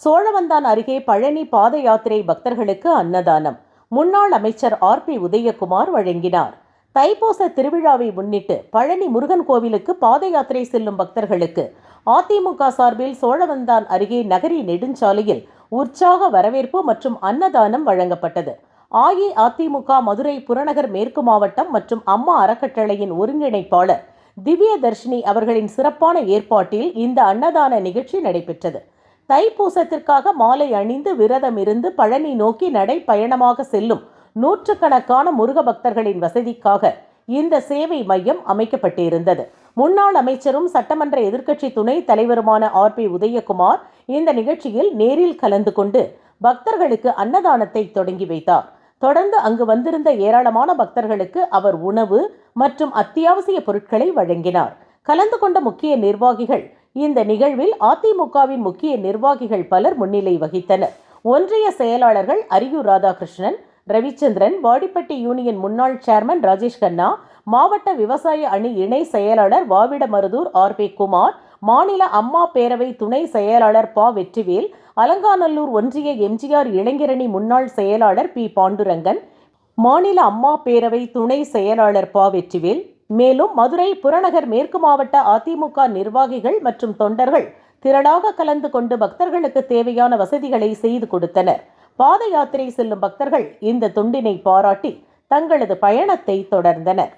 சோழவந்தான் அருகே பழனி பாத யாத்திரை பக்தர்களுக்கு அன்னதானம் முன்னாள் அமைச்சர் ஆர்.பி. உதயகுமார் வழங்கினார். தைப்பூச திருவிழாவை முன்னிட்டு பழனி முருகன் கோவிலுக்கு பாத யாத்திரை செல்லும் பக்தர்களுக்கு அதிமுக சார்பில் சோழவந்தான் அருகே நகரி நெடுஞ்சாலையில் உற்சாக வரவேற்பு மற்றும் அன்னதானம் வழங்கப்பட்டது. அஇஅதிமுக மதுரை புறநகர் மேற்கு மாவட்டம் மற்றும் அம்மா அறக்கட்டளையின் ஒருங்கிணைப்பாளர் திவ்ய தர்ஷினி அவர்களின் சிறப்பான ஏற்பாட்டில் இந்த அன்னதான நிகழ்ச்சி நடைபெற்றது. தைப்பூசத்திற்காக மாலை அணிந்து விரதம் இருந்து பழனி நோக்கி நடைப்பயணமாக செல்லும் நூற்றுக்கணக்கான முருக பக்தர்களின் வசதிக்காக இந்த சேவை மையம் அமைக்கப்பட்டிருந்தது. முன்னாள் அமைச்சரும் சட்டமன்ற எதிர்க்கட்சி துணைத் தலைவருமான ஆர்.பி. உதயகுமார் இந்த நிகழ்ச்சியில் நேரில் கலந்து கொண்டு பக்தர்களுக்கு அன்னதானத்தை தொடங்கி வைத்தார். தொடர்ந்து அங்கு வந்திருந்த ஏராளமான பக்தர்களுக்கு அவர் உணவு மற்றும் அத்தியாவசிய பொருட்களை வழங்கினார். கலந்து கொண்ட முக்கிய நிர்வாகிகள் இந்த நிகழ்வில் அதிமுகவின் முக்கிய நிர்வாகிகள் பலர் முன்னிலை வகித்தனர். ஒன்றிய செயலாளர்கள் அரியூர் ராதாகிருஷ்ணன், ரவிச்சந்திரன், வாடிப்பட்டி யூனியன் முன்னாள் சேர்மன் ராஜேஷ் கண்ணா, மாவட்ட விவசாய அணி இணை செயலாளர் வாவிடமருதூர் ஆர்.பி. குமார், மாநில அம்மா பேரவை துணை செயலாளர் ப. வெற்றிவேல், அலங்காநல்லூர் ஒன்றிய எம்ஜிஆர் இளைஞரணி முன்னாள் செயலாளர் பி. பாண்டுரங்கன், மாநில அம்மா பேரவை துணை செயலாளர் ப. வெற்றிவேல், மேலும் மதுரை புறநகர் மேற்கு மாவட்ட அதிமுக நிர்வாகிகள் மற்றும் தொண்டர்கள் திரளாக கலந்து கொண்டு பக்தர்களுக்கு தேவையான வசதிகளை செய்து கொடுத்தனர். பாத யாத்திரை செல்லும் பக்தர்கள் இந்த தொண்டினை பாராட்டி தங்களது பயணத்தை தொடர்ந்தனர்.